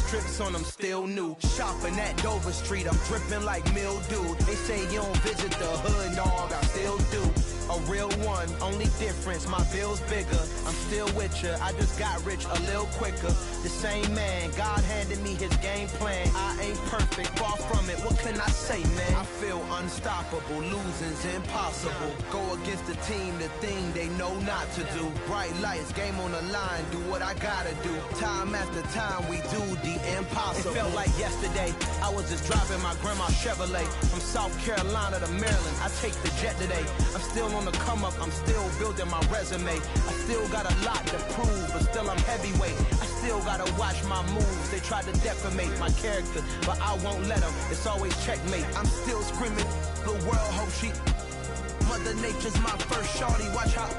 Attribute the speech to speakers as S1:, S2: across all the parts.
S1: strips on them still new. Shopping at Dover Street, I'm dripping like mildew. They say you don't visit the hood, dog, I still do. A real one, only difference, my bill's bigger. I'm still with ya, I just got rich a little quicker. The same man, God handed me his game plan. I ain't perfect, far from it, what can I say, man? I feel unstoppable, losing's impossible. Go against the team, the thing they know not to do. Bright lights, game on the line, do what I gotta do. Time after time, we do the impossible. It felt like yesterday, I was just driving my grandma's Chevrolet. From South Carolina to Maryland, I take the jet today. I'm still on the come up, I'm still building my resume. I still got a lot to prove, but still I'm heavyweight. I still gotta watch my moves. They try to defamate my character, but I won't let them. It's always checkmate. I'm still screaming, the world hope she. Mother Nature's my first shorty, watch how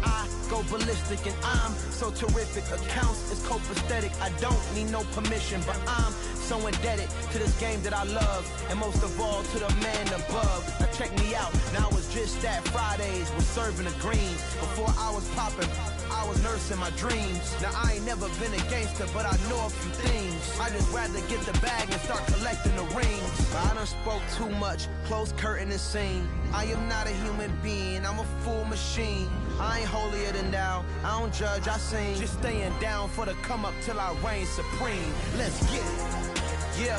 S1: I go ballistic, and I'm so terrific. Accounts is copacetic, I don't need no permission, but I'm so indebted to this game that I love, and most of all to the man above. Now check me out, now it's just that Fridays was serving the greens. Before I was popping, I was nursing my dreams. Now I ain't never been a gangster, but I know a few things. I just rather get the bag and start collecting the rings. But I done spoke too much, close curtain and scene. I am not a human being, I'm a full machine. I ain't holier than thou, I don't judge, I sing. Just staying down for the come up till I reign supreme. Let's get it. Yeah,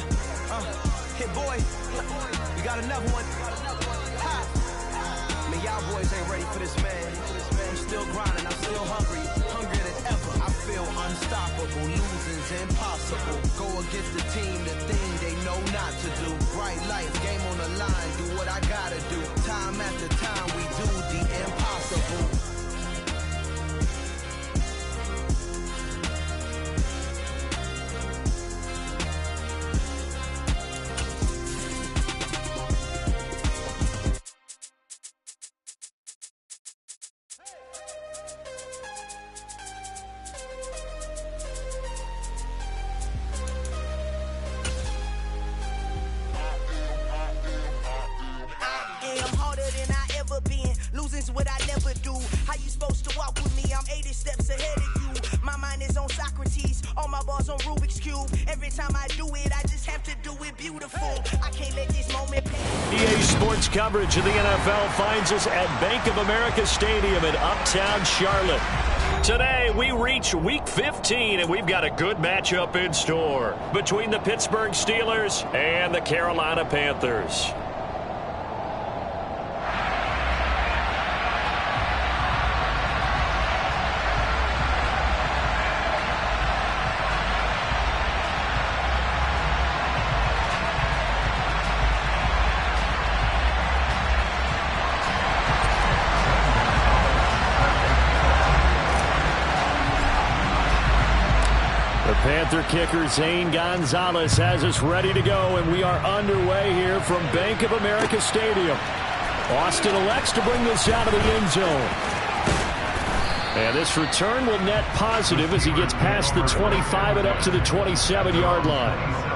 S1: hit boy, we got another one. Ha. Man, y'all boys ain't ready for this, man. I'm still grinding, I'm still hungry, hungrier than ever. I feel unstoppable, losing's impossible. Go against the team, the thing they know not to do. Bright lights, game on the line, do what I gotta do. Time after time, we do the impossible.
S2: Losing's what I never do. How you supposed to walk with me? I'm 80 steps ahead of you. My mind is on Socrates, all my bars on Rubik's Cube. Every time I do it, I just have to do it beautiful. I can't let this moment pass.
S3: EA Sports coverage of the NFL finds us at Bank of America Stadium in Uptown Charlotte. Today, we reach Week 15, and we've got a good matchup in store between the Pittsburgh Steelers and the Carolina Panthers. Panther kicker Zane Gonzalez has us ready to go, and we are underway here from Bank of America Stadium. Austin elects to bring this out of the end zone. And this return will net positive as he gets past the 25 and up to the 27-yard line.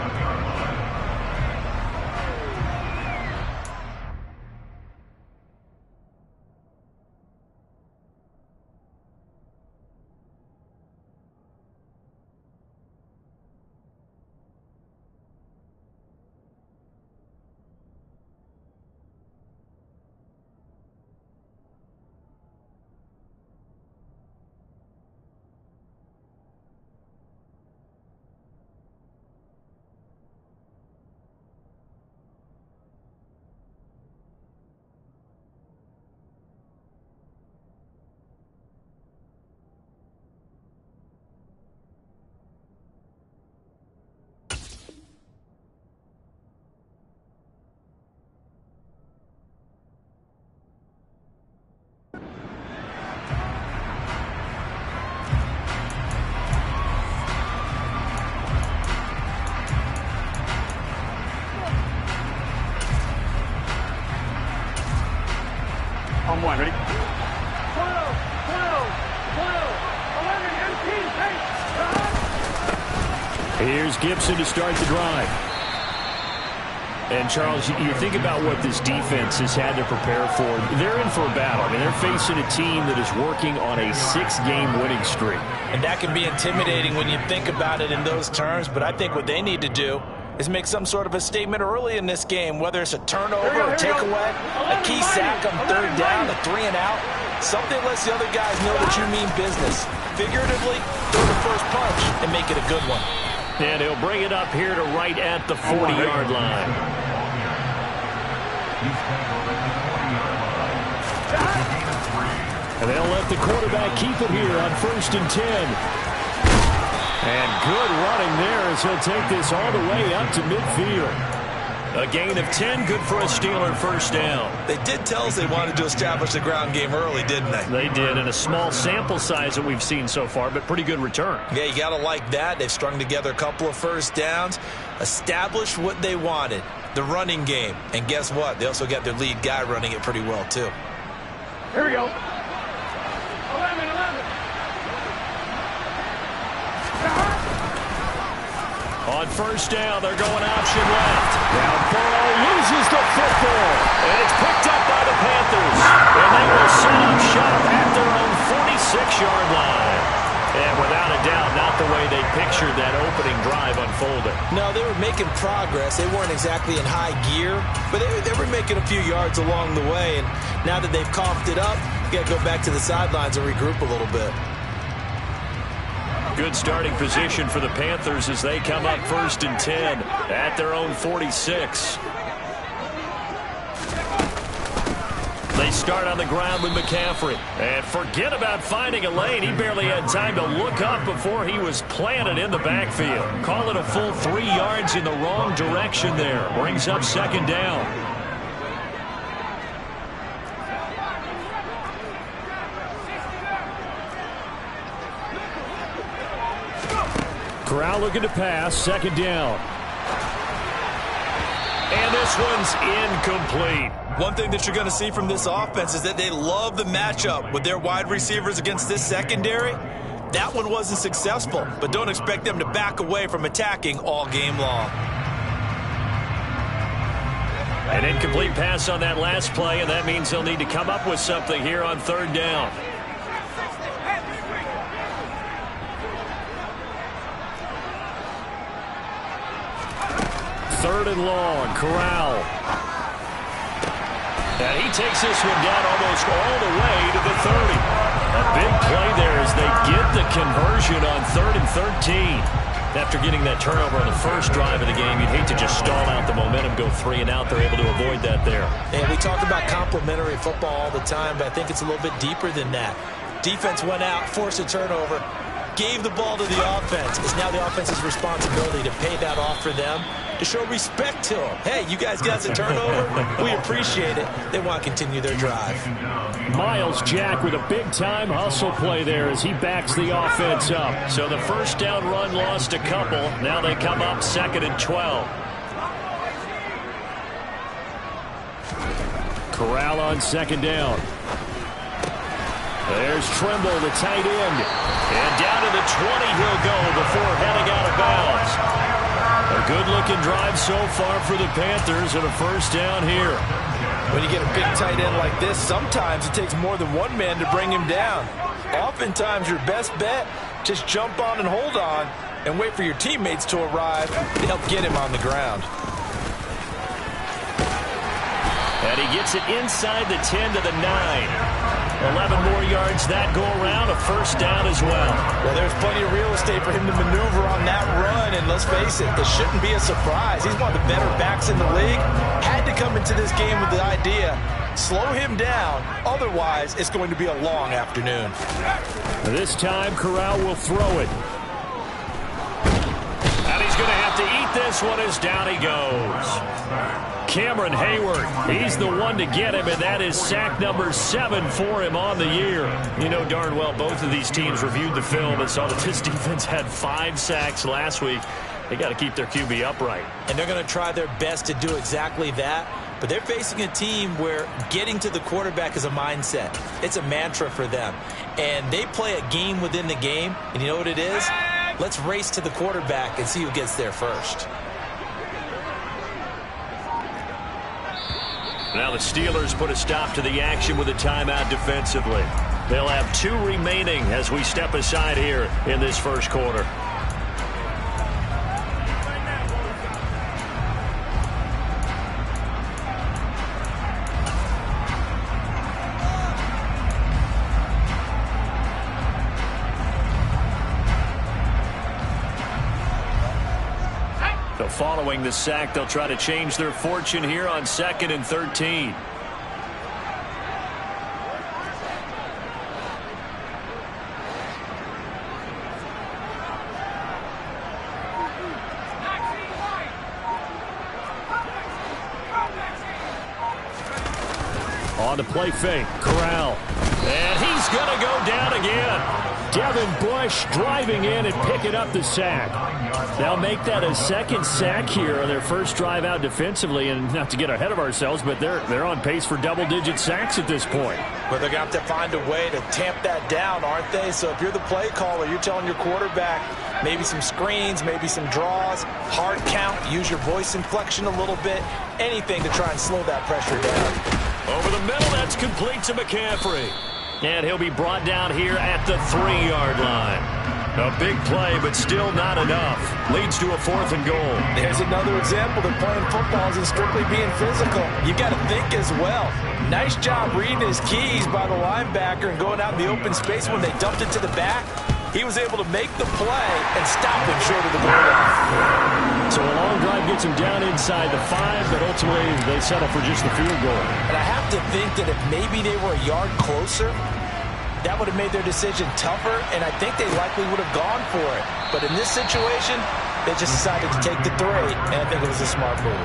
S4: On one, ready? 12, 12, 12, 11, 18,
S3: Here's Gibson to start the drive. And, Charles, you think about what this defense has had to prepare for. They're in for a battle. I mean, they're facing a team that is working on a 6-game winning streak.
S4: And that can be intimidating when you think about it in those terms, but I think what they need to do is make some sort of a statement early in this game, whether it's a turnover, a takeaway, a key sack on 3rd down, a 3-and-out. Something lets the other guys know that you mean business. Figuratively, throw the first punch and make it a good one.
S3: And he'll bring it up here to right at the 40-yard line. And they'll let the quarterback keep it here on 1st and 10. And good running there as he'll take this all the way up to midfield. A gain of 10, good for a Steeler first down.
S4: They did tell us they wanted to establish the ground game early, didn't they?
S3: They did, and a small sample size that we've seen so far, but pretty good return.
S4: Yeah, you got to like that. They've strung together a couple of first downs, established what they wanted, the running game. And guess what? They also got their lead guy running it pretty well, too.
S5: Here we go. 11.
S3: On 1st down, they're going option left. Now Burrow loses the football, and it's picked up by the Panthers. And they will set up shop at their own 46-yard line. And without a doubt, not the way they pictured that opening drive unfolding.
S4: No, they were making progress. They weren't exactly in high gear, but they were making a few yards along the way. And now that they've coughed it up, you got to go back to the sidelines and regroup a little bit.
S3: Good starting position for the Panthers as they come up 1st and 10 at their own 46. They start on the ground with McCaffrey. And forget about finding a lane. He barely had time to look up before he was planted in the backfield. Call it a full 3 yards in the wrong direction there. Brings up 2nd down. Corral looking to pass, 2nd down. And this one's incomplete.
S4: One thing that you're going to see from this offense is that they love the matchup with their wide receivers against this secondary. That one wasn't successful, but don't expect them to back away from attacking all game long.
S3: An incomplete pass on that last play, and that means they'll need to come up with something here on 3rd down. 3rd and long, Corral. And he takes this one down almost all the way to the 30. A big play there as they get the conversion on 3rd and 13. After getting that turnover on the first drive of the game, you'd hate to just stall out the momentum, go 3 and out. They're able to avoid that there.
S4: And we talk about complementary football all the time, but I think it's a little bit deeper than that. Defense went out, forced a turnover, gave the ball to the offense. It's now the offense's responsibility to pay that off for them, to show respect to them. Hey, you guys got the turnover? We appreciate it. They want to continue their drive.
S3: Myles Jack with a big-time hustle play there as he backs the offense up. So the first down run lost a couple. Now they come up 2nd and 12. Corral on 2nd down. There's Trimble, the tight end. And down to the 20 he'll go before heading out of bounds. A good-looking drive so far for the Panthers and a first down here.
S4: When you get a big tight end like this, sometimes it takes more than one man to bring him down. Oftentimes, your best bet, just jump on and hold on and wait for your teammates to arrive to help get him on the ground.
S3: And he gets it inside the 10 to the 9. 11 more yards that go around, a first down as well.
S4: Well, there's plenty of real estate for him to maneuver on that run, and let's face it, it shouldn't be a surprise. He's one of the better backs in the league. Had to come into this game with the idea, slow him down, otherwise it's going to be a long afternoon.
S3: This time, Corral will throw it. And he's going to have to eat this one as down he goes. Cameron Hayward, he's the one to get him, and that is sack number 7 for him on the year. You know darn well both of these teams reviewed the film and saw that this defense had 5 sacks last week. They got to keep their QB upright.
S4: And they're going to try their best to do exactly that, but they're facing a team where getting to the quarterback is a mindset. It's a mantra for them, and they play a game within the game, and you know what it is? Let's race to the quarterback and see who gets there first.
S3: Now the Steelers put a stop to the action with a timeout defensively. They'll have 2 remaining as we step aside here in this first quarter. Following the sack, they'll try to change their fortune here on 2nd and 13. On the play fake, Corral. And he's going to go down again. Devin Bush driving in and picking up the sack. They'll make that a 2nd sack here on their first drive out defensively. And not to get ahead of ourselves, but they're on pace for double-digit sacks at this point.
S4: But they're going to have to find a way to tamp that down, aren't they? So if you're the play caller, you're telling your quarterback maybe some screens, maybe some draws, hard count, use your voice inflection a little bit, anything to try and slow that pressure down.
S3: Over the middle, that's complete to McCaffrey. And he'll be brought down here at the 3-yard line. A big play, but still not enough. Leads to a 4th and goal.
S4: There's another example that playing football isn't strictly being physical. You got to think as well. Nice job reading his keys by the linebacker and going out in the open space when they dumped it to the back. He was able to make the play and stop him short of the goal line.
S3: So a long drive gets him down inside the 5, but ultimately they settle for just the field goal.
S4: And I have to think that if maybe they were a yard closer, that would have made their decision tougher, and I think they likely would have gone for it. But in this situation, they just decided to take the 3, and I think it was a smart move.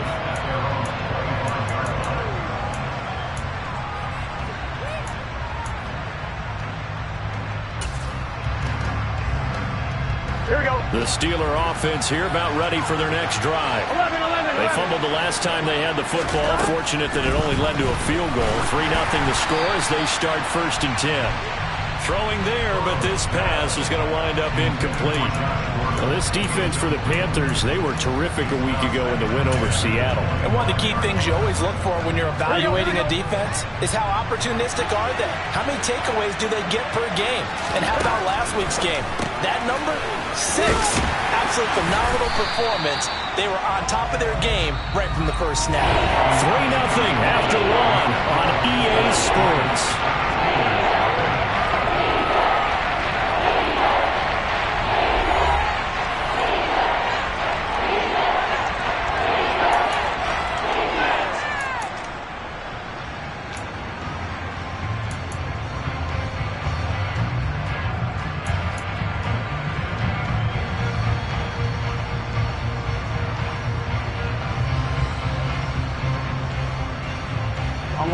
S5: Here we go.
S3: The Steeler offense here about ready for their next drive.
S5: 11.
S3: They fumbled the last time they had the football. Fortunate that it only led to a field goal. 3-0 the score as they start 1st and 10. Throwing there, but this pass is going to wind up incomplete. Well, this defense for the Panthers, they were terrific a week ago in the win over Seattle.
S4: And one of the key things you always look for when you're evaluating a defense is how opportunistic are they? How many takeaways do they get per game? And how about last week's game? That number? 6. Absolute phenomenal performance. They were on top of their game right from the first snap.
S3: 3-0 after long on EA Sports.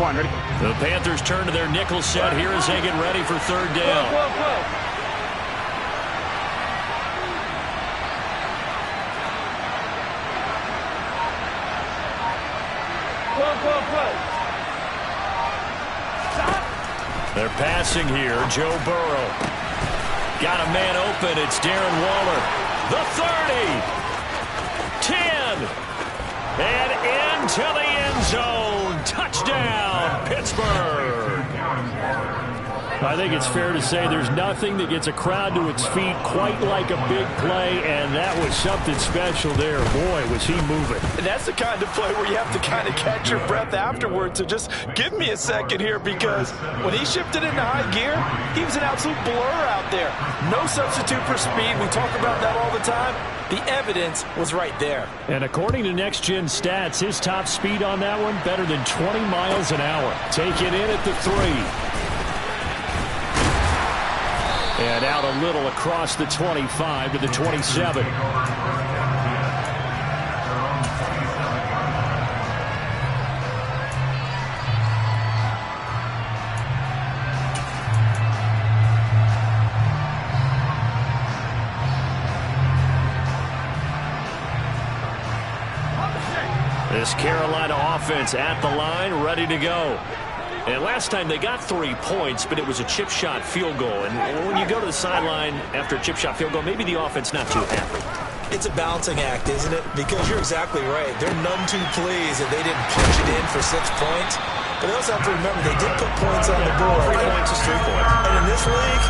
S5: Ready?
S3: The Panthers turn to their nickel set here as they get ready for 3rd down. They're passing here. Joe Burrow. Got a man open. It's Darren Waller. The 30. 10. And into the end zone. Touchdown, Pittsburgh. I think it's fair to say there's nothing that gets a crowd to its feet quite like a big play, and that was something special there. Boy, was he moving.
S4: And that's the kind of play where you have to kind of catch your breath afterwards. So just give me a second here, because when he shifted into high gear, he was an absolute blur out there. No substitute for speed. We talk about that all the time. The evidence was right there. And
S3: according to Next Gen Stats, his top speed on that one, better than 20 miles an hour. Take it in at the 3. And out a little across the 25 to the 27. This Carolina offense at the line, ready to go. And last time they got 3 points, but it was a chip shot field goal. And when you go to the sideline after a chip shot field goal, maybe the offense not too happy.
S4: It's a balancing act, isn't it? Because you're exactly right. They're none too pleased that they didn't punch it in for 6 points. But they also have to remember they did put points on the board.
S3: 3 points is 3 points.
S4: And in this league,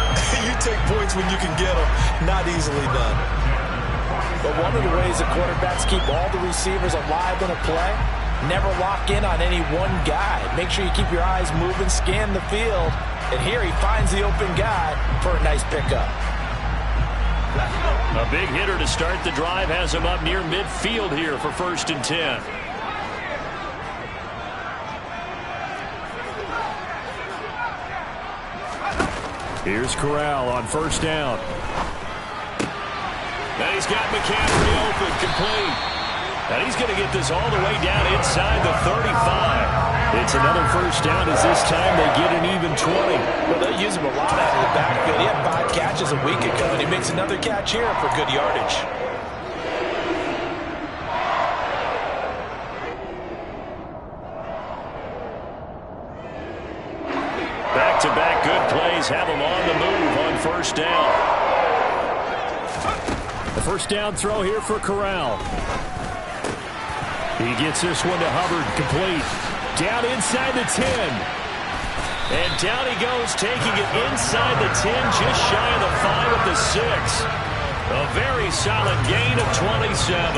S4: you take points when you can get them. Not easily done. But one of the ways that quarterbacks keep all the receivers alive in a play, never lock in on any one guy. Make sure you keep your eyes moving, scan the field. And here he finds the open guy for a nice pickup.
S3: A big hitter to start the drive has him up near midfield here for 1st and 10. Here's Corral on 1st down. And he's got McCaffrey open, complete. And he's going to get this all the way down inside the 35. It's another 1st down as this time they get an even 20.
S4: Well, they use him a lot out of the backfield. He had 5 catches a week ago, and he makes another catch here for good yardage.
S3: Back-to-back good plays have him on the move on 1st down. The 1st down throw here for Corral. He gets this one to Hubbard, complete. Down inside the 10. And down he goes, taking it inside the 10, just shy of the 5 at the 6. A very solid gain of 27.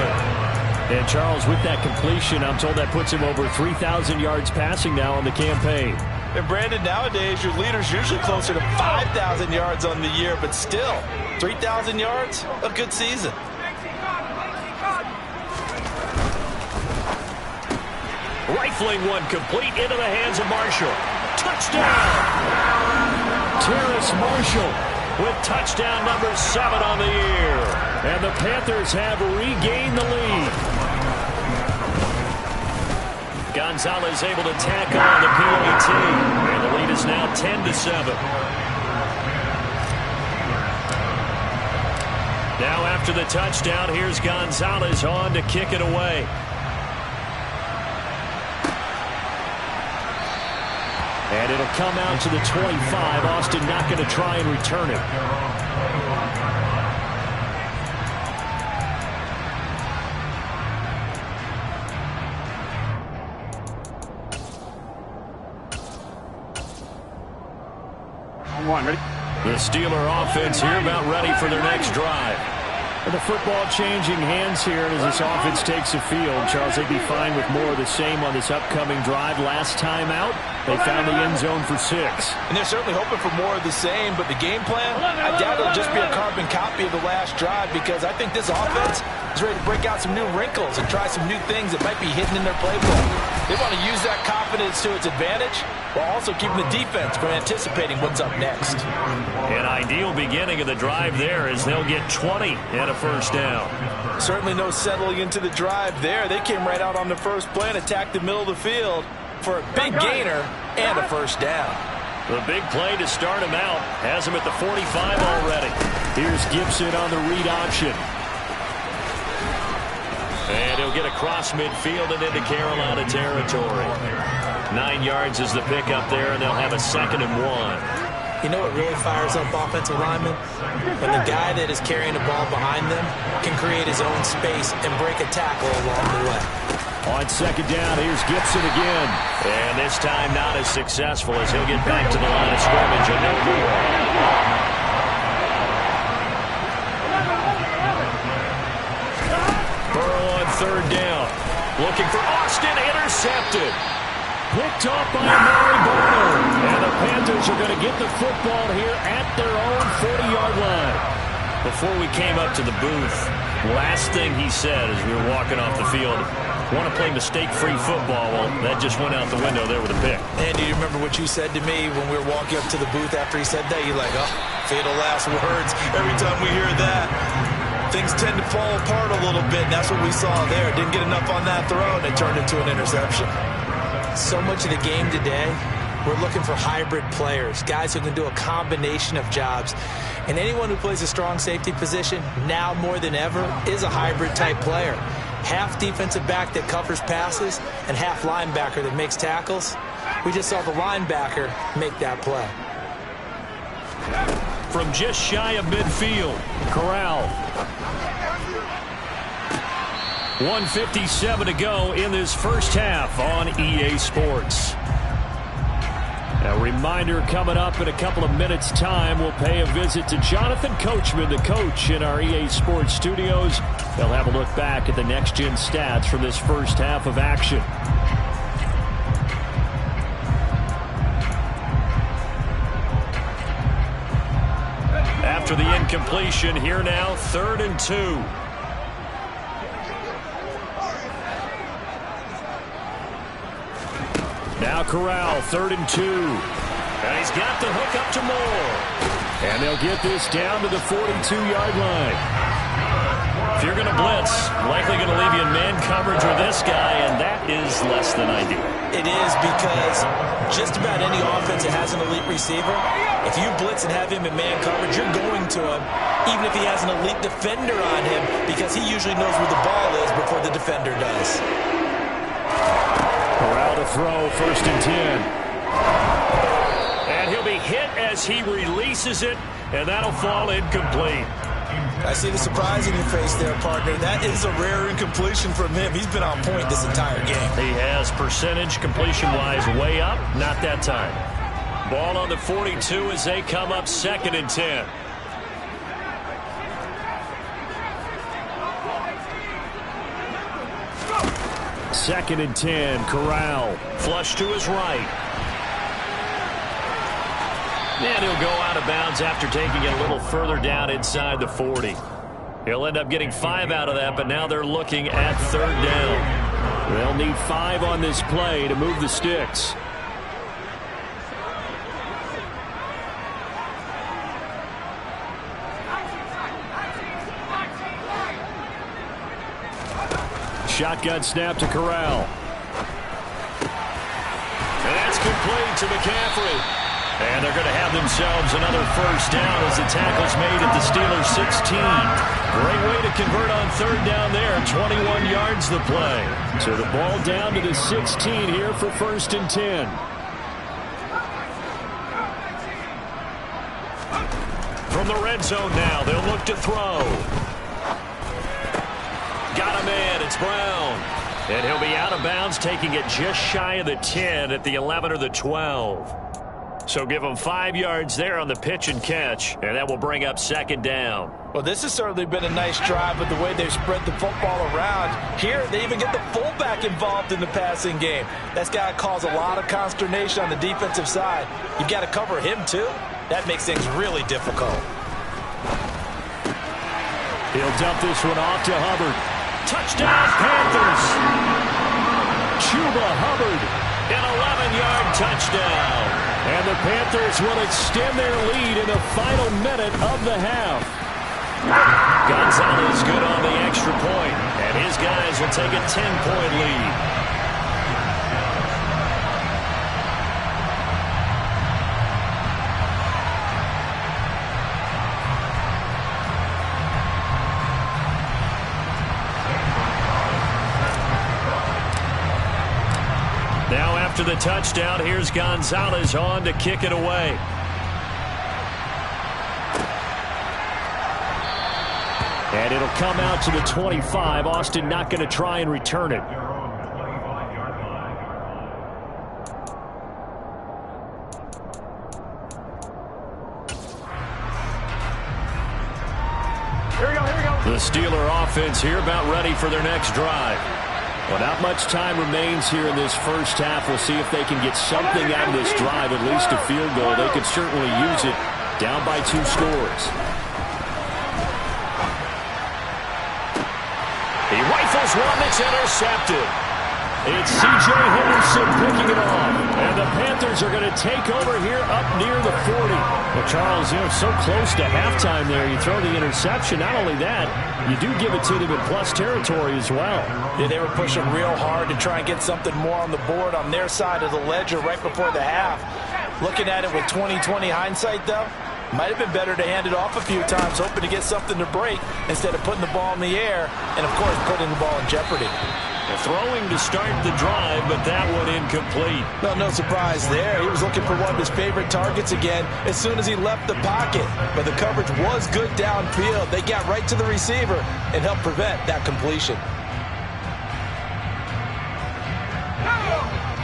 S3: And Charles, with that completion, I'm told that puts him over 3,000 yards passing now on the campaign.
S4: And Brandon, nowadays your leader's usually closer to 5,000 yards on the year, but still, 3,000 yards, a good season.
S3: Rifling one complete into the hands of Marshall. Touchdown! Terrace Marshall with touchdown number 7 on the year. And the Panthers have regained the lead. Gonzalez able to tackle on the PAT. And the lead is now 10-7. Now after the touchdown, here's Gonzalez on to kick it away. And it'll come out to the 25. Austin not going to try and return it.
S5: Ready?
S3: The Steeler offense here about ready for their next drive. And the football changing hands here as this offense takes the field. Charles, they'd be fine with more of the same on this upcoming drive. Last time out, they found the end zone for 6.
S4: And they're certainly hoping for more of the same, but the game plan, I doubt it'll just be a carbon copy of the last drive, because I think this offense is ready to break out some new wrinkles and try some new things that might be hidden in their playbook. They want to use that confidence to its advantage while also keeping the defense from anticipating what's up next.
S3: An ideal beginning of the drive there as they'll get 20 and a 1st down.
S4: Certainly no settling into the drive there. They came right out on the first play and attacked the middle of the field for a big gainer and a 1st down.
S3: The big play to start him out has him at the 45 already. Here's Gibson on the read option. And he'll get across midfield and into Carolina territory. 9 yards is the pickup there, and they'll have a 2nd and 1.
S4: You know what really fires up offensive linemen? When the guy that is carrying the ball behind them can create his own space and break a tackle along the way.
S3: On 2nd down, here's Gibson again. And this time not as successful as he'll get back to the line of scrimmage and no more. Burrow on 3rd down. Looking for Austin, intercepted. Picked off by Mary Barner. And the Panthers are going to get the football here at their own 40-yard line. Before we came up to the booth, last thing he said as we were walking off the field, want to play mistake-free football. Well, that just went out the window there with a pick.
S4: And do you remember what you said to me when we were walking up to the booth after he said that? You're like, oh, fatal last words. Every time we hear that, things tend to fall apart a little bit, and that's what we saw there. Didn't get enough on that throw, and it turned into an interception. So much of the game today, we're looking for hybrid players, guys who can do a combination of jobs. And anyone who plays a strong safety position, now more than ever, is a hybrid-type player. Half defensive back that covers passes and half linebacker that makes tackles. We just saw the linebacker make that play.
S3: From just shy of midfield, Corral. 1:57 to go in this first half on EA Sports. A reminder coming up in a couple of minutes' time, we'll pay a visit to Jonathan Coachman, the coach in our EA Sports studios. They'll have a look back at the next-gen stats from this first half of action. After the incompletion, here now, 3rd and 2. Now Corral, 3rd and 2. And he's got the hook up to Moore. And they'll get this down to the 42-yard line. If you're going to blitz, likely going to leave you in man coverage with this guy, and that is less than ideal.
S4: It is, because just about any offense that has an elite receiver, if you blitz and have him in man coverage, you're going to him, even if he has an elite defender on him, because he usually knows where the ball is before the defender does.
S3: Corral to throw, 1st and 10. And he'll be hit as he releases it, and that'll fall incomplete.
S4: I see the surprise in your face there, partner. That is a rare incompletion from him. He's been on point this entire game.
S3: He has percentage completion-wise way up, not that time. Ball on the 42 as they come up 2nd and 10. Second and 10, Corral. Flush to his right. And he'll go out of bounds after taking it a little further down inside the 40. He'll end up getting 5 out of that, but now they're looking at 3rd down. They'll need 5 on this play to move the sticks. Shotgun snap to Corral. And that's complete to McCaffrey. And they're going to have themselves another 1st down as the tackle's made at the Steelers' 16. Great way to convert on 3rd down there. 21 yards the play. So the ball down to the 16 here for 1st and 10. From the red zone now, they'll look to throw. Got him in. It's Brown. And he'll be out of bounds, taking it just shy of the 10 at the 11 or the 12. So give them 5 yards there on the pitch and catch, and that will bring up 2nd down.
S4: Well, this has certainly been a nice drive with the way they've spread the football around. Here, they even get the fullback involved in the passing game. That's got to cause a lot of consternation on the defensive side. You've got to cover him, too. That makes things really difficult.
S3: He'll dump this one off to Hubbard. Touchdown, Panthers! Chuba Hubbard, an 11-yard touchdown. And the Panthers will extend their lead in the final minute of the half. Gonzalez good on the extra point, and his guys will take a 10-point lead. Now after the touchdown, here's Gonzalez on to kick it away. And it'll come out to the 25. Austin not going to try and return it.
S5: Here we go.
S3: The Steeler offense here about ready for their next drive. Well, not much time remains here in this first half. We'll see if they can get something out of this drive, at least a field goal. They could certainly use it down by 2 scores. He rifles one that's intercepted. It's C.J. Henderson picking it off. And the Panthers are going to take over here up near the 40. Well, Charles, so close to halftime there. You throw the interception. Not only that, you do give it to them in plus territory as well.
S4: Yeah, they were pushing real hard to try and get something more on the board on their side of the ledger right before the half. Looking at it with 20/20 hindsight, though, might have been better to hand it off a few times, hoping to get something to break instead of putting the ball in the air and, of course, putting the ball in jeopardy.
S3: They're throwing to start the drive, but that one incomplete.
S4: Well, no surprise there. He was looking for one of his favorite targets again as soon as he left the pocket. But the coverage was good downfield. They got right to the receiver and helped prevent that completion.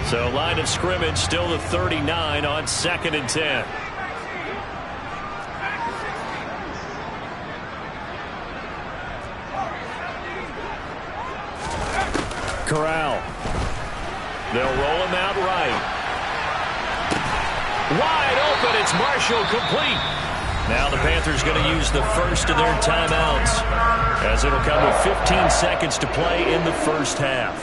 S3: So line of scrimmage still the 39 on 2nd and 10. Corral. They'll roll him out right. Wide open. It's Marshall, complete. Now the Panthers going to use the first of their timeouts, as it'll come with 15 seconds to play in the first half.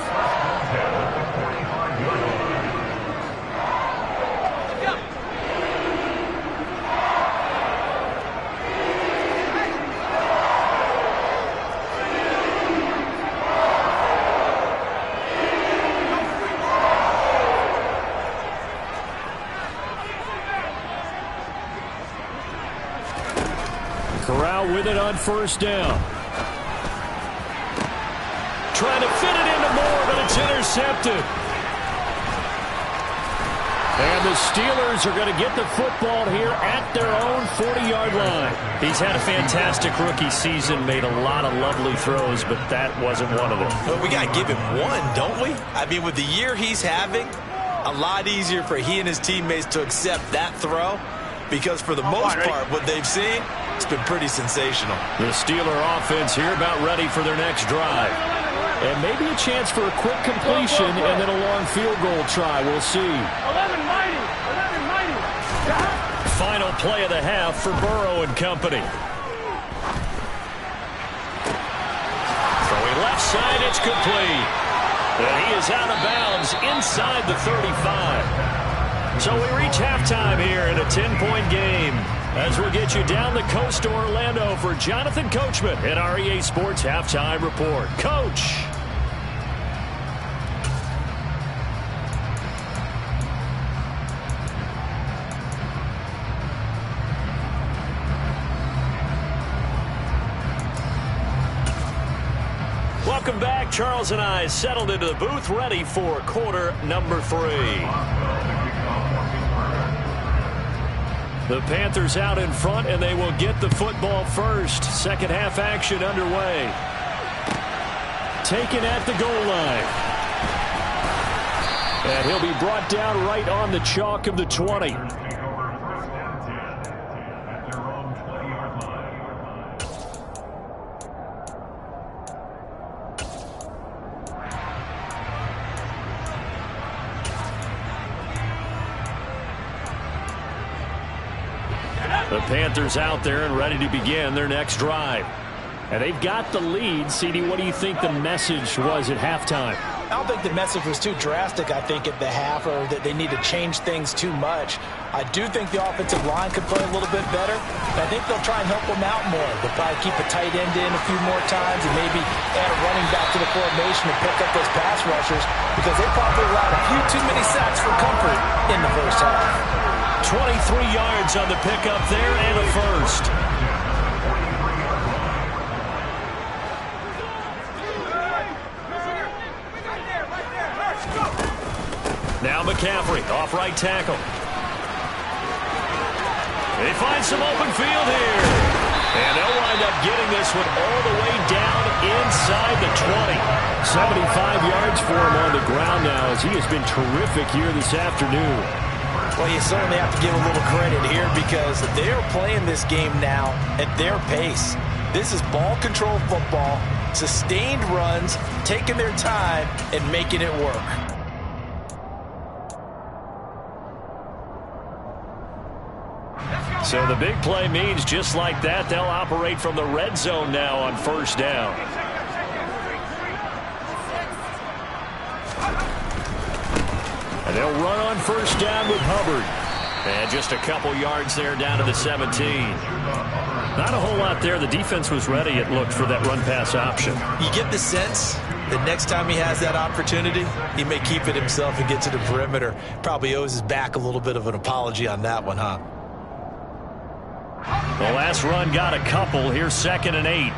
S3: Corral with it on first down. Trying to fit it into Moore, but it's intercepted. And the Steelers are going to get the football here at their own 40-yard line. He's had a fantastic rookie season, made a lot of lovely throws, but that wasn't one of them.
S4: But we got to give him one, don't we? I mean, with the year he's having, a lot easier for he and his teammates to accept that throw, because for the most part, what they've seen, it's been pretty sensational.
S3: The Steeler offense here about ready for their next drive. And maybe a chance for a quick completion and then a long field goal try. We'll see.
S5: 11 mighty.
S3: Final play of the half for Burrow and company. Throwing left side, it's complete. And he is out of bounds inside the 35. So we reach halftime here in a 10-point game, as we'll get you down the coast to Orlando for Jonathan Coachman at our EA Sports Halftime Report. Coach. Welcome back. Charles and I settled into the booth, ready for quarter number 3. The Panthers out in front, and they will get the football first. Second half action underway. Taken at the goal line. And he'll be brought down right on the chalk of the 20. The Panthers out there and ready to begin their next drive. And they've got the lead. CD, what do you think the message was at halftime?
S4: I don't think the message was too drastic, I think, at the half, or that they need to change things too much. I do think the offensive line could play a little bit better. I think they'll try and help them out more. They'll probably keep a tight end in a few more times and maybe add a running back to the formation and pick up those pass rushers, because they probably allowed a few too many sacks for comfort in the first half.
S3: 23 yards on the pickup there and a first. Now McCaffrey off right tackle. They find some open field here. And they'll wind up getting this one all the way down inside the 20. 75 yards for him on the ground now, as he has been terrific here this afternoon.
S4: Well, you certainly have to give a little credit here, because they are playing this game now at their pace. This is ball control football, sustained runs, taking their time and making it work.
S3: So the big play means just like that, they'll operate from the red zone now on first down. And they'll run on first down with Hubbard. And just a couple yards there down to the 17. Not a whole lot there. The defense was ready, it looked, for that run-pass option.
S4: You get the sense that next time he has that opportunity, he may keep it himself and get to the perimeter. Probably owes his back a little bit of an apology on that one, huh?
S3: The last run got a couple. Here's 2nd and 8.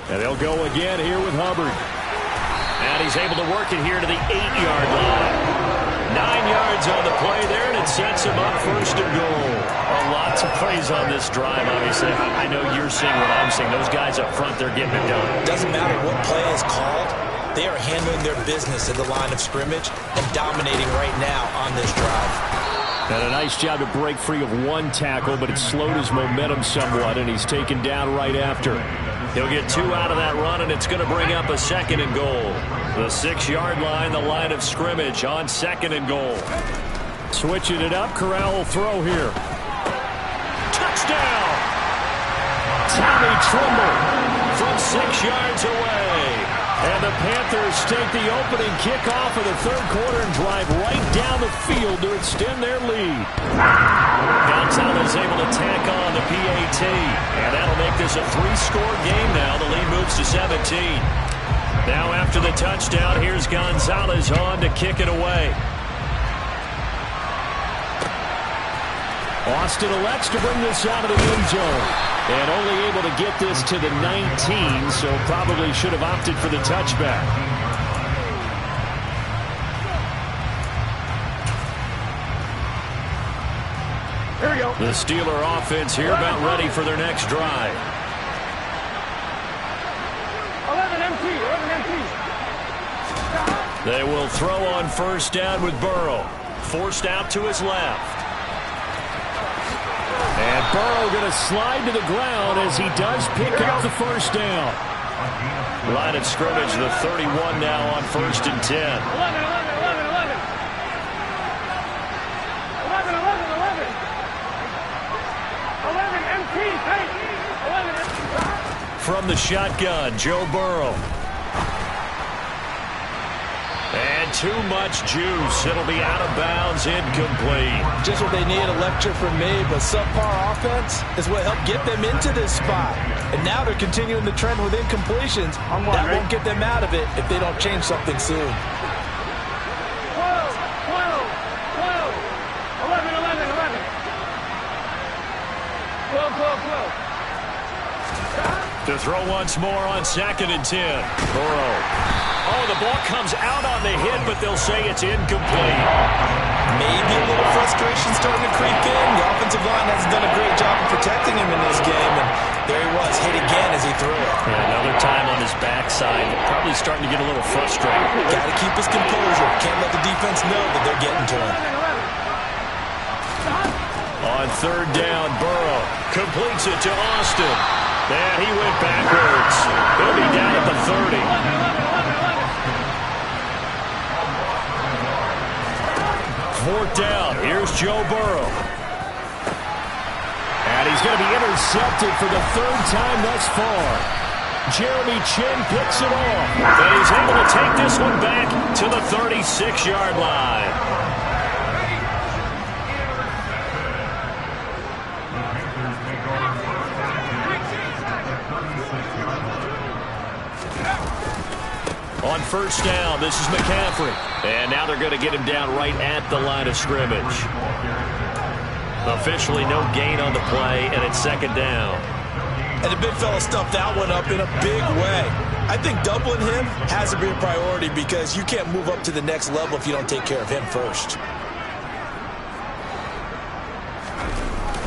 S3: And they'll go again here with Hubbard. And he's able to work it here to the 8-yard line. 9 yards on the play there, and it sets him up first and goal. Lots of plays on this drive, obviously. I know you're seeing what I'm seeing. Those guys up front, they're getting it done.
S4: Doesn't matter what play is called. They are handling their business at the line of scrimmage and dominating right now on this drive.
S3: And a nice job to break free of one tackle, but it slowed his momentum somewhat, and he's taken down right after. He'll get 2 out of that run, and it's going to bring up a second and goal. The 6-yard line, the line of scrimmage on second and goal. Switching it up, Corral will throw here. Touchdown! Tommy Tremble from 6 yards away. And the Panthers take the opening kickoff of the third quarter and drive right down the field to extend their lead. Gonzalez able to tack on the PAT. And that'll make this a 3-score game now. The lead moves to 17. Now after the touchdown, here's Gonzalez on to kick it away. Austin elects to bring this out of the end zone. And only able to get this to the 19, so probably should have opted for the touchback.
S5: Here we go.
S3: The Steeler offense here about ready for their next drive.
S5: 11 empty.
S3: They will throw on first down with Burrow. Forced out to his left. And Burrow going to slide to the ground as he does pick up the first down. Line of scrimmage, the 31 now on first and 10.
S5: 11. 11 empty. 11.
S3: From the shotgun, Joe Burrow. And too much juice. It'll be out of bounds, incomplete.
S4: Just what they need, a lecture from me, but subpar offense is what helped get them into this spot. And now they're continuing the trend with incompletions. That won't get them out of it if they don't change something soon.
S5: 12. 11.
S3: To throw once more on second and 10. Burrow. Oh, the ball comes out on the hit, but they'll say it's incomplete.
S4: Maybe a little frustration starting to creep in. The offensive line hasn't done a great job of protecting him in this game, and there he was, hit again as he threw it.
S3: Yeah, another time on his backside, probably starting to get a little frustrated.
S4: Got to keep his composure. Can't let the defense know that they're getting to him.
S3: On third down, Burrow completes it to Austin. And he went backwards. He'll be down at the 30. Fourth down. Here's Joe Burrow. And he's going to be intercepted for the third time thus far. Jeremy Chin picks it off. And he's able to take this one back to the 36-yard line. On first down, this is McCaffrey. And now they're going to get him down right at the line of scrimmage. Officially no gain on the play, and it's second down.
S4: And the big fella stuffed that one up in a big way. I think doubling him has to be a priority because you can't move up to the next level if you don't take care of him first.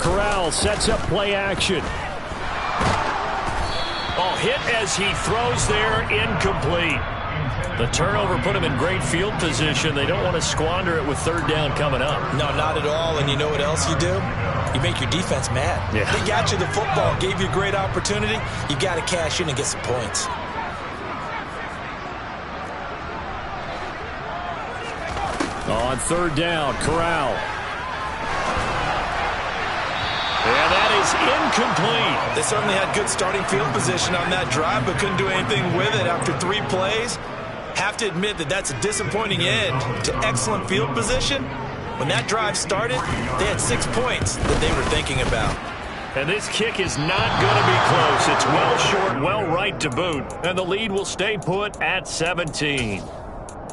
S3: Corral sets up play action. Oh, hit as he throws there, incomplete. The turnover put him in great field position. They don't want to squander it with third down coming up.
S4: No, not at all. And you know what else you do? You make your defense mad.
S3: Yeah.
S4: They got you the football, gave you a great opportunity. You got to cash in and get some points.
S3: On third down, Corral. And that is incomplete.
S4: They certainly had good starting field position on that drive, but couldn't do anything with it after 3 plays. Have to admit that that's a disappointing end to excellent field position. When that drive started, they had 6 points that they were thinking about.
S3: And this kick is not going to be close. It's well short, well right to boot. And the lead will stay put at 17.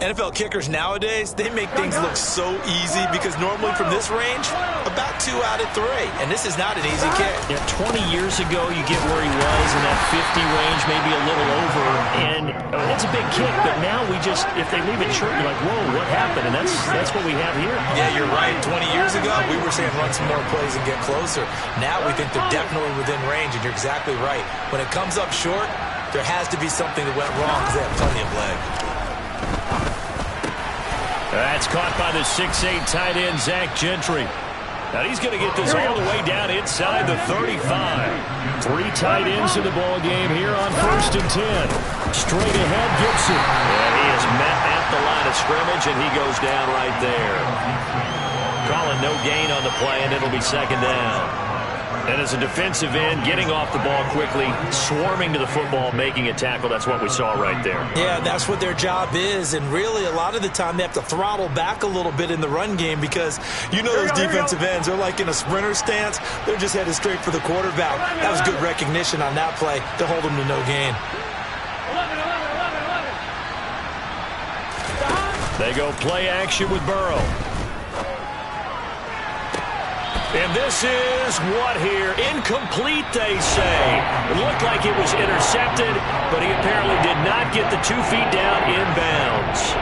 S4: NFL kickers nowadays, they make things look so easy because normally from this range, about 2 out of 3. And this is not an easy kick.
S3: Yeah, 20 years ago, you get where he was in that range, maybe a little over, and it's a big kick, but now if they leave it short, you're like, whoa, what happened? And that's what we have here.
S4: Yeah, you're right. 20 years ago, we were saying run some more plays and get closer. Now we think they're definitely within range, and you're exactly right. When it comes up short, there has to be something that went wrong because they have plenty of leg.
S3: That's caught by the 6'8" tight end, Zach Gentry. Now he's going to get this all the way down inside the 35. 3 tight ends in the ball game here on 1st and 10. Straight ahead, Gibson. And he is met at the line of scrimmage, and he goes down right there. Calling no gain on the play, and it'll be 2nd down. And as a defensive end, getting off the ball quickly, swarming to the football, making a tackle, that's what we saw right there.
S4: Yeah, that's what their job is, and really a lot of the time they have to throttle back a little bit in the run game because you know those defensive ends, they're like in a sprinter stance. They're just headed straight for the quarterback. That was good recognition on that play to hold them to no gain.
S5: 11.
S3: They go play action with Burrow. And this is what here? Incomplete, they say. It looked like it was intercepted, but he apparently did not get the 2 feet down inbounds.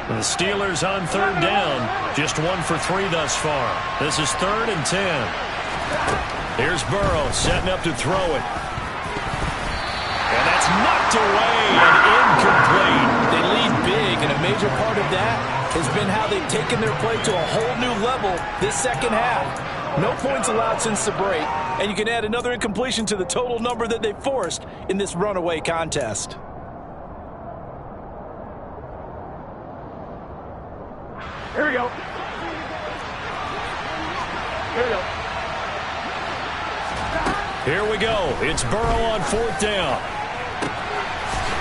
S3: The Steelers on 3rd down. Just 1 for 3 thus far. This is 3rd and 10. Here's Burrow setting up to throw it. And that's knocked away and incomplete.
S4: They lead big, and a major part of that has been how they've taken their play to a whole new level this 2nd half. No points allowed since the break, and you can add another incompletion to the total number that they forced in this runaway contest.
S5: Here we go. Here we go.
S3: Here we go. It's Burrow on 4th down.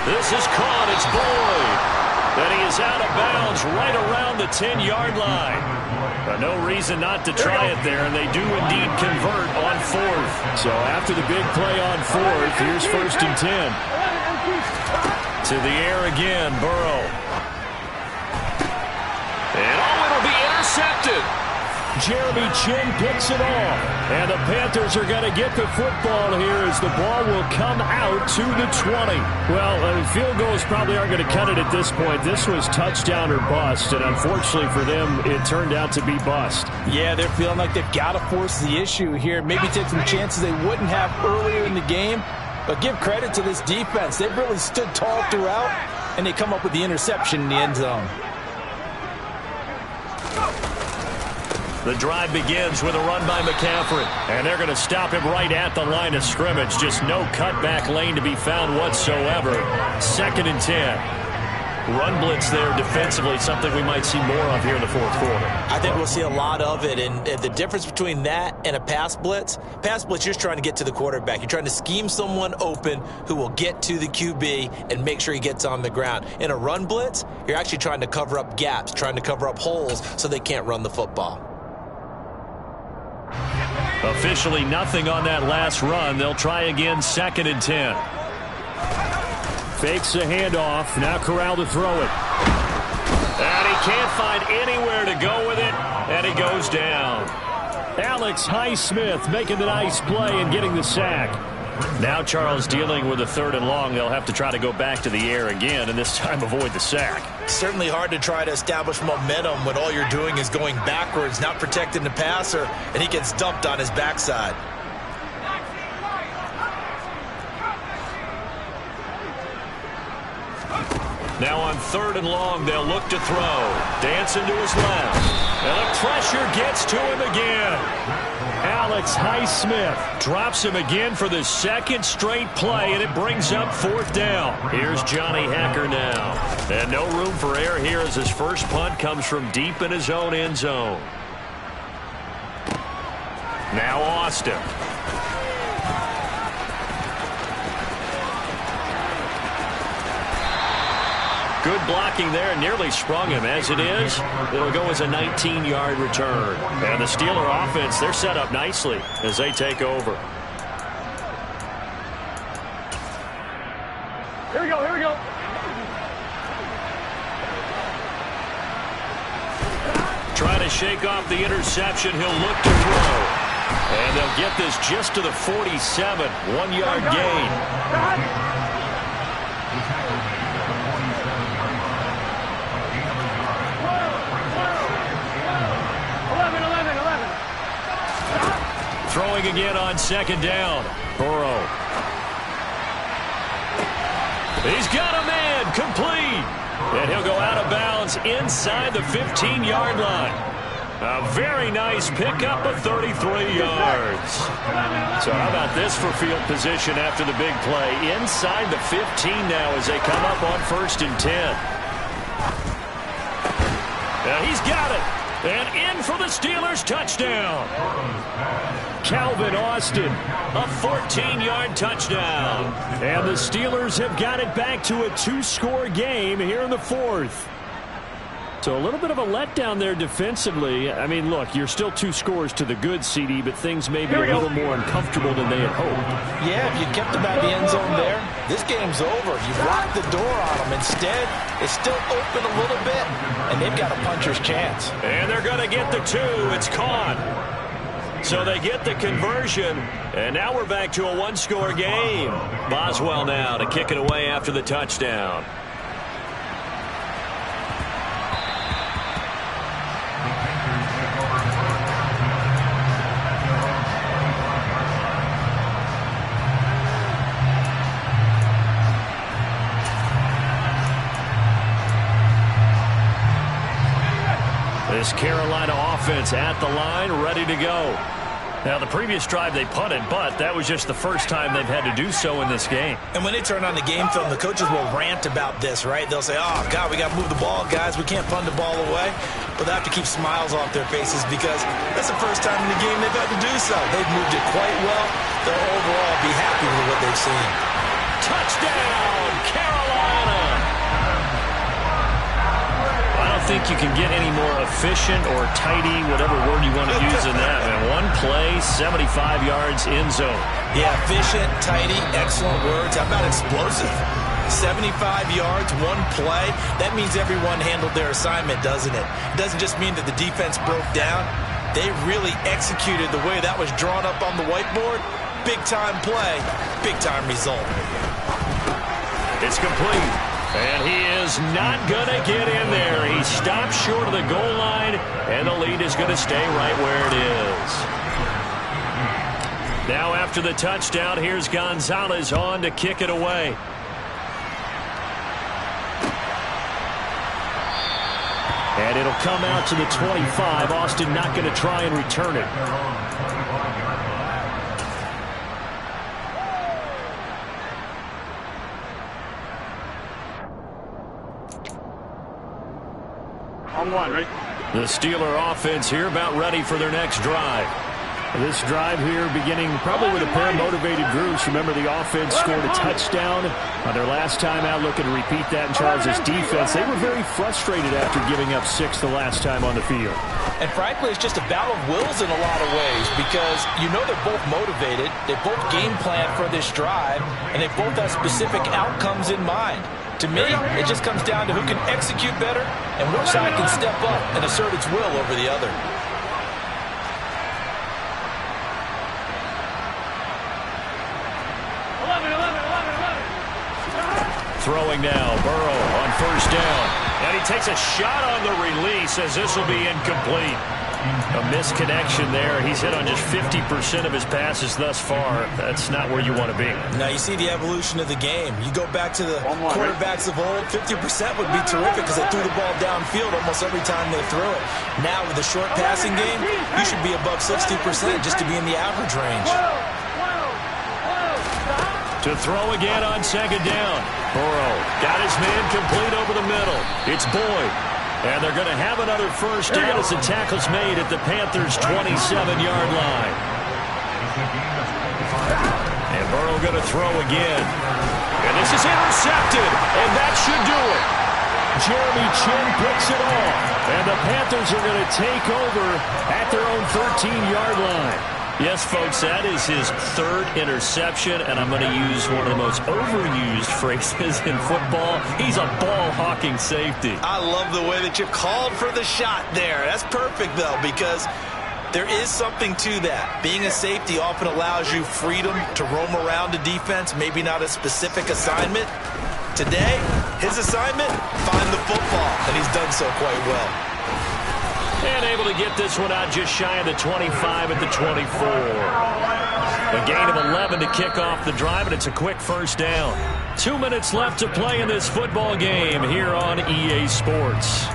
S3: This is caught. It's Boyd. And he is out of bounds right around the 10-yard line. But no reason not to try it there, and they do indeed convert on 4th. So after the big play on 4th, here's 1st and 10. To the air again, Burrow. And it'll be intercepted. Jeremy Chin picks it off. And the Panthers are going to get the football here as the ball will come out to the 20. Well, field goals probably aren't going to cut it at this point. This was touchdown or bust, and unfortunately for them, it turned out to be bust.
S4: Yeah, they're feeling like they've got to force the issue here. Maybe take some chances they wouldn't have earlier in the game. But give credit to this defense. They've really stood tall throughout, and they come up with the interception in the end zone.
S3: The drive begins with a run by McCaffrey. And they're going to stop him right at the line of scrimmage. Just no cutback lane to be found whatsoever. 2nd and 10. Run blitz there defensively, something we might see more of here in the 4th quarter.
S4: I think we'll see a lot of it. And the difference between that and a pass blitz, you're just trying to get to the quarterback. You're trying to scheme someone open who will get to the QB and make sure he gets on the ground. In a run blitz, you're actually trying to cover up gaps, trying to cover up holes so they can't run the football.
S3: Officially nothing on that last run. They'll try again 2nd and 10. Fakes a handoff. Now Corral to throw it. And he can't find anywhere to go with it. And he goes down. Alex Highsmith making the nice play and getting the sack. Now Charles dealing with a 3rd and long. They'll have to try to go back to the air again and this time avoid the sack.
S4: Certainly hard to try to establish momentum when all you're doing is going backwards, not protecting the passer, and he gets dumped on his backside.
S3: Now on 3rd and long, they'll look to throw. Dancing to his left. And the pressure gets to him again. Alex Highsmith drops him again for the 2nd straight play, and it brings up 4th down. Here's Johnny Hacker now. And no room for error here as his first punt comes from deep in his own end zone. Now Austin. Good blocking there, nearly sprung him. As it is, it'll go as a 19-yard return. And the Steeler offense, they're set up nicely as they take over.
S5: Here we go, here we go.
S3: Trying to shake off the interception. He'll look to throw. And they'll get this just to the 47. 1-yard gain.
S5: 11.
S3: Throwing again on second down. Burrow. He's got a man. Complete. And he'll go out of bounds inside the 15-yard line. A very nice pickup of 33 yards. So how about this for field position after the big play? Inside the 15 now as they come up on 1st and 10. Now he's got it. And in for the Steelers touchdown. Calvin Austin, a 14-yard touchdown. And the Steelers have got it back to a 2-score game here in the 4th. So a little bit of a letdown there defensively. I mean, look, you're still 2 scores to the good, CD, but things may be a little more uncomfortable than they had hoped.
S4: Yeah, if you kept them out of the end zone there, this game's over. You've locked the door on them. Instead, it's still open a little bit, and they've got a puncher's chance.
S3: And they're going to get the 2. It's caught. So they get the conversion, and now we're back to a 1-score game. Boswell now to kick it away after the touchdown. This Carolina offense at the line, ready to go. Now, the previous drive they punted, but that was just the first time they've had to do so in this game.
S4: And when they turn on the game film, the coaches will rant about this, right? They'll say, oh, God, we got to move the ball, guys. We can't punt the ball away. But they have to keep smiles off their faces because that's the first time in the game they've had to do so. They've moved it quite well. They'll overall be happy with what they've seen.
S3: Touchdown, Carolina! I don't think you can get any more efficient or tidy, whatever word you want to use in that, man. 1 play, 75 yards, end zone.
S4: Yeah, efficient, tidy, excellent words. How about explosive? 75 yards, 1 play. That means everyone handled their assignment, doesn't it? It doesn't just mean that the defense broke down. They really executed the way that was drawn up on the whiteboard. Big-time play, big-time result.
S3: It's complete. And he is not going to get in there. He stopped short of the goal line, and the lead is going to stay right where it is. Now after the touchdown, here's Gonzalez on to kick it away. And it'll come out to the 25. Austin not going to try and return it.
S5: On 1, right?
S3: The Steeler offense here about ready for their next drive. This drive here beginning probably with a pair of motivated groups. Remember, the offense scored a touchdown on their last time out. Looking to repeat that in Charles' defense. They were very frustrated after giving up 6 the last time on the field.
S4: And frankly, it's just a battle of wills in a lot of ways because you know they're both motivated. They both game plan for this drive, and they both have specific outcomes in mind. To me, it just comes down to who can execute better and which side can step up and assert its will over the other.
S3: Throwing now, Burrow on 1st down. And he takes a shot on the release as this will be incomplete. A misconnection there. He's hit on just 50% of his passes thus far. That's not where you want to be.
S4: Now you see the evolution of the game. You go back to the quarterbacks of old, 50% would be terrific because they threw the ball downfield almost every time they threw it. Now with the short passing game, you should be above 60% just to be in the average range.
S3: To throw again on 2nd down. Burrow got his man complete over the middle. It's Boyd. And they're going to have another 1st down as the tackle's made at the Panthers' 27-yard line. And Burrow going to throw again. And this is intercepted. And that should do it. Jeremy Chin picks it off. And the Panthers are going to take over at their own 13-yard line.
S6: Yes, folks, that is his third interception, and I'm going to use one of the most overused phrases in football. He's a ball-hawking safety.
S4: I love the way that you called for the shot there. That's perfect, though, because there is something to that. Being a safety often allows you freedom to roam around the defense, maybe not a specific assignment. Today, his assignment, find the football, and he's done so quite well.
S3: And able to get this one out just shy of the 25 at the 24. A gain of 11 to kick off the drive, and it's a quick first down. 2 minutes left to play in this football game here on EA Sports.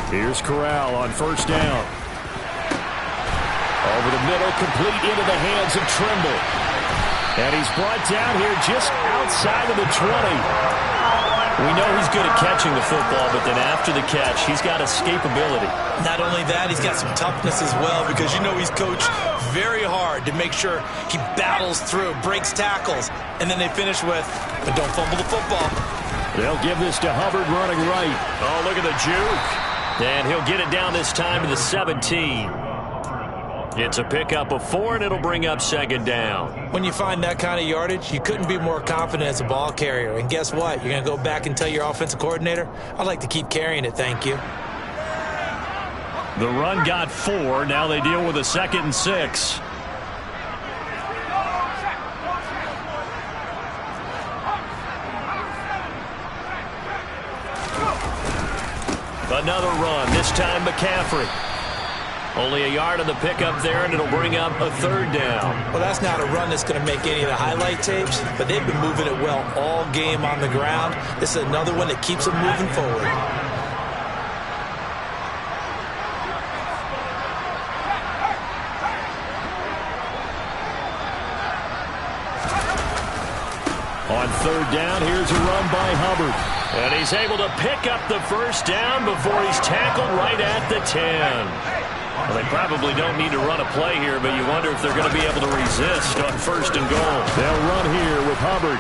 S3: Here's Corral on first down. Over the middle, complete into the hands of Trimble. And he's brought down here just outside of the 20. We know he's good at catching the football, but then after the catch, he's got escapability.
S4: Not only that, he's got some toughness as well, because you know he's coached very hard to make sure he battles through, breaks tackles, and then they finish with, but don't fumble the football.
S3: They'll give this to Hubbard running right. Oh, look at the juke. And he'll get it down this time to the 17. It's a pickup of 4, and it'll bring up second down.
S4: When you find that kind of yardage, you couldn't be more confident as a ball carrier. And guess what? You're going to go back and tell your offensive coordinator, I'd like to keep carrying it, thank you.
S3: The run got 4. Now they deal with a 2nd and 6. Another run, this time McCaffrey. Only a yard on the pickup there, and it'll bring up a 3rd down.
S4: Well, that's not a run that's going to make any of the highlight tapes, but they've been moving it well all game on the ground. This is another one that keeps them moving forward.
S3: On 3rd down, here's a run by Hubbard. And he's able to pick up the first down before he's tackled right at the 10. Well, they probably don't need to run a play here, but you wonder if they're going to be able to resist on 1st and goal. They'll run here with Hubbard.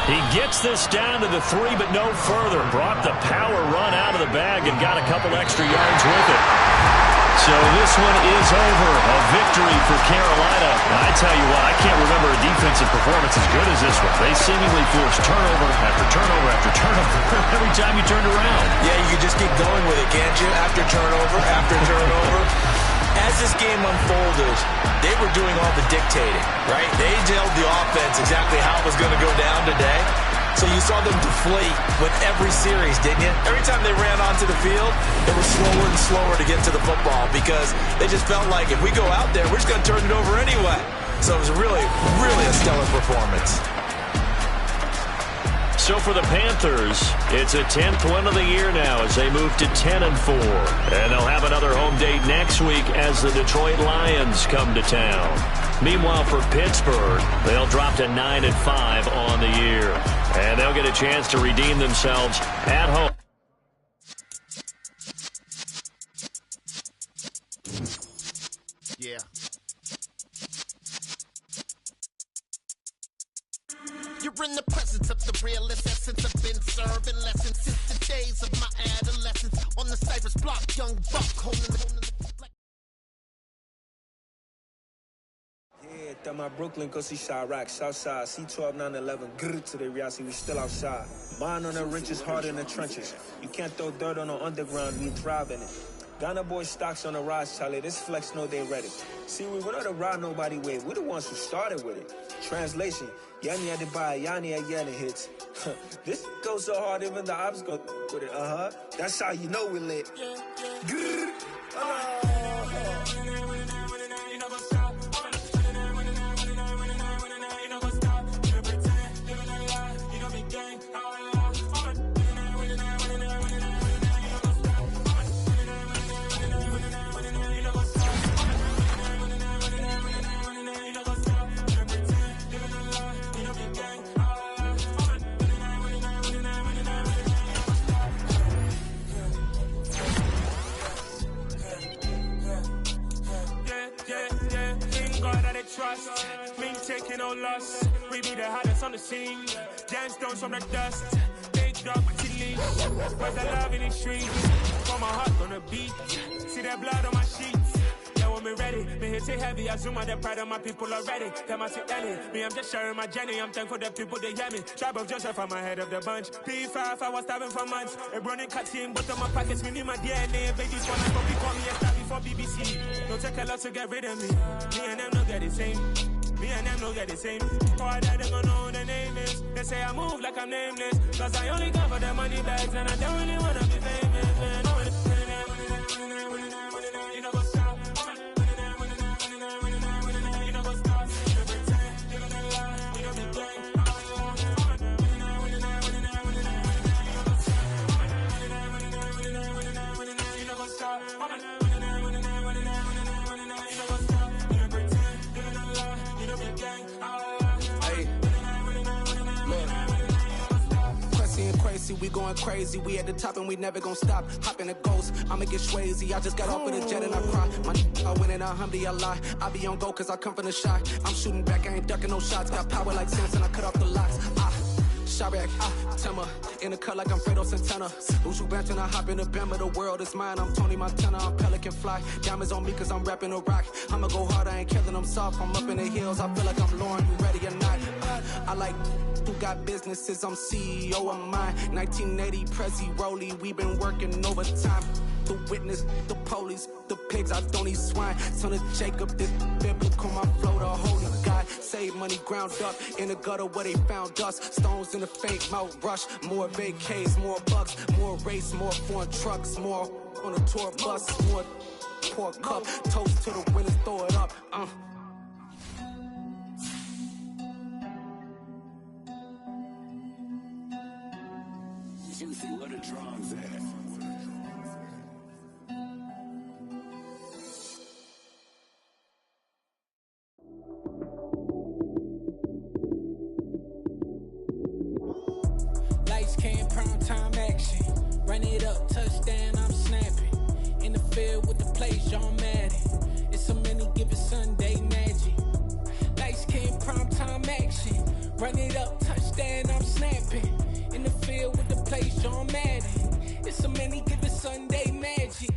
S3: He gets this down to the 3, but no further. Brought the power run out of the bag and got a couple extra yards with it. So this one is over. A victory for Carolina. I tell you what, I can't remember a defensive performance as good as this one. They seemingly forced turnover after turnover after turnover every time you turned around.
S4: Yeah, you can just keep going with it, can't you? After turnover, after turnover. As this game unfolded, they were doing all the dictating, right? They told the offense exactly how it was going to go down today. So you saw them deflate with every series, didn't you? Every time they ran onto the field, they were slower and slower to get to the football because they just felt like if we go out there, we're just going to turn it over anyway. So it was really, really a stellar performance.
S3: So for the Panthers, it's a 10th win of the year now as they move to 10-4. And they'll have another home date next week as the Detroit Lions come to town. Meanwhile, for Pittsburgh, they'll drop to 9-5 on the year. And they'll get a chance to redeem themselves at home.
S7: Yeah. You're in the presence of the realest essence. I've been serving lessons since the days of my adolescence. On the Cypress block, young buck holding the...
S8: Yeah, that my Brooklyn, go see Chirac, Southside, C12, 911, grrr to the reality, we still outside. Mine on the riches, hard in the trenches. You can't throw dirt on the underground, we thrive in it. Ghana boys stocks on the rise, Charlie, this flex know they ready. See, we went on the ride nobody with, we the ones who started with it. Translation, Yanni had to buy, Yanni at Yanni hits. This goes so hard, even the ops go with it, That's how you know we lit. Grrr,
S9: us. We be the hottest on the scene. Gemstones from the dust. Big dog with chili. Where's the love in the streets? Got my heart on the beat. See that blood on my sheets. Yeah, when me ready, me hit it heavy. I zoom out the pride of my people already. Them I see Ellie. Me, I'm just sharing my journey. I'm thankful the people they hear me. Tribe of Joseph, I'm ahead of the bunch. P5, I was starving for months. A running cut team, but on my pockets, we need my DNA. Babies wanna go, we call me a star before BBC. Don't take a lot to get rid of me. Me and them no get the same. Me and them no get the same. Oh, I died, they gon' know who the name is. They say I move like I'm nameless. Cause I only come for the money bags. And I don't really wanna be famous, man. You know what's up? You know what's up? You pretend, you don't lie, you don't be blind. You know what's up?
S1: Crazy, we going crazy. We at the top and we never gon' stop. Hop in a ghost, I'ma get swayzy. I just got off with a jet and I cry. My I win in a Humvee, I lie. I be on go cause I come from the shot. I'm shooting back, I ain't ducking no shots. Got power like Samson, I cut off the locks. Sharek, Timmer, in the cut like I'm Fredo Santana. Usual Banton, I hop in the Bama, the world is mine. I'm Tony Montana, I'm Pelican Fly. Diamonds on me cause I'm rapping a rock. I'ma go hard, I ain't killing them soft. I'm up in the hills, I feel like I'm Lauren, you ready or not? I like who got businesses, I'm CEO of mine. 1980, Prezi, Rolly, we been working overtime. The witness, the police, the pigs, I don't eat swine. Son of Jacob, this biblical, my flow, the holy God. Save money ground up in the gutter where they found us. Stones in the faint mouth rush. More vacays, more bucks, more race, more foreign trucks, more on a tour bus, more pour cup. Toast to the winners, throw it up.
S3: Juicy, where the drums at?
S10: Lights came, prime time action. Run it up, touchdown, I'm snapping. In the field with the plays, John Madden. It's a many given Sunday magic. Lights came, prime time action. Run it up, touchdown, I'm snapping. In the field with the plays, John Madden. It's a many given Sunday magic.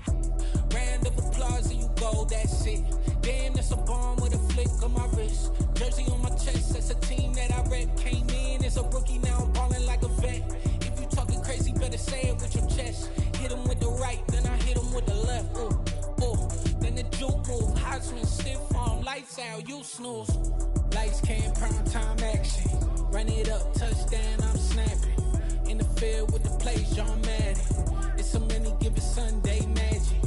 S10: Round of applause and you go, that's it. Damn, that's a bomb with a flick on my wrist. Jersey on my chest, that's a team that I rep. Came in as a rookie, now I'm ballin' like a vet. If you talking crazy, better say it with your chest. Hit him with the right, then I hit him with the left. Ooh, ooh, then the juke move. High swing, stiff arm, lights out, you snooze. Lights came, prime time action. Run it up, touchdown, I'm snapping. In the field with the plays, John Madden. It's a many given Sunday magic.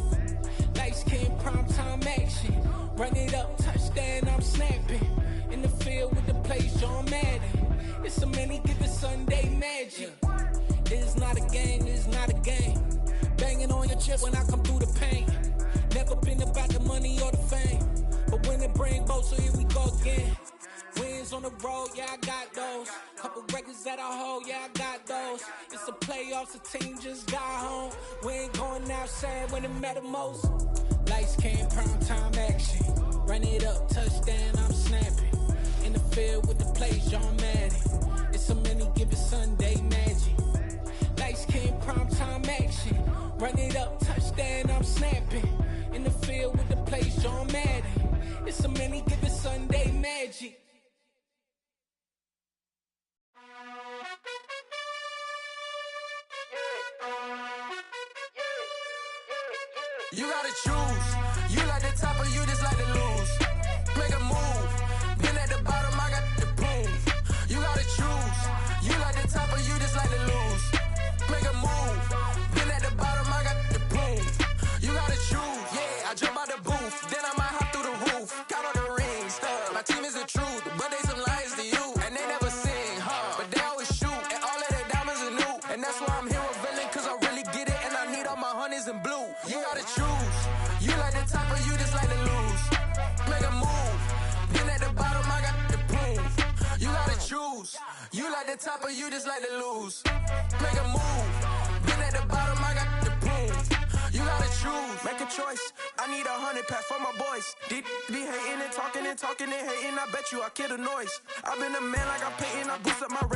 S10: Lights came, prime time action. Run it up, touchdown, I'm snapping. In the field with the plays, John Madden. It's a many given Sunday magic. It's not a game, it's not a game. Banging on your chest when I come through the paint. Never been about the money or the fame. But when it bring both, so here we go again. Wins on the road, yeah, I got those. Couple records that I hold, yeah, I got those. It's the playoffs, the team just got home. We ain't going outside when it matter most. Lights came, prime time action. Run it up, touchdown, I'm snapping. In the field with the plays, John Madden. It's a many given Sunday magic. Lights came, prime time action. Run it up, touchdown, I'm snapping. In the field with the plays, John Madden. It's a many given Sunday magic.
S1: You gotta choose. You like the top or you just like to lose. Make a move. Been at the bottom, I got the proof. You gotta choose. You like the top or you just like to lose. Make a move. Been at the bottom, I got the proof. You gotta choose. Yeah, I jump out the booth. Then I might hop through the roof. Count on the rings. My team is the truth, but they some liars to you. And they never sing, but they always shoot. And all of their diamonds are new. And that's why I'm here with Villain, cause I really get it. And I need all my honeys in blue. You gotta choose. You like the top or you just like to lose. Make a move. Been at the bottom, I got the proof. You gotta choose. You like the top or you just like to lose. Make a move. Been at the bottom, I got the proof. You gotta choose. Make a choice. I need 100 pack for my boys. Be hating and talking and hating. I bet you I kill the noise. I've been a man like I'm painting. I boost up my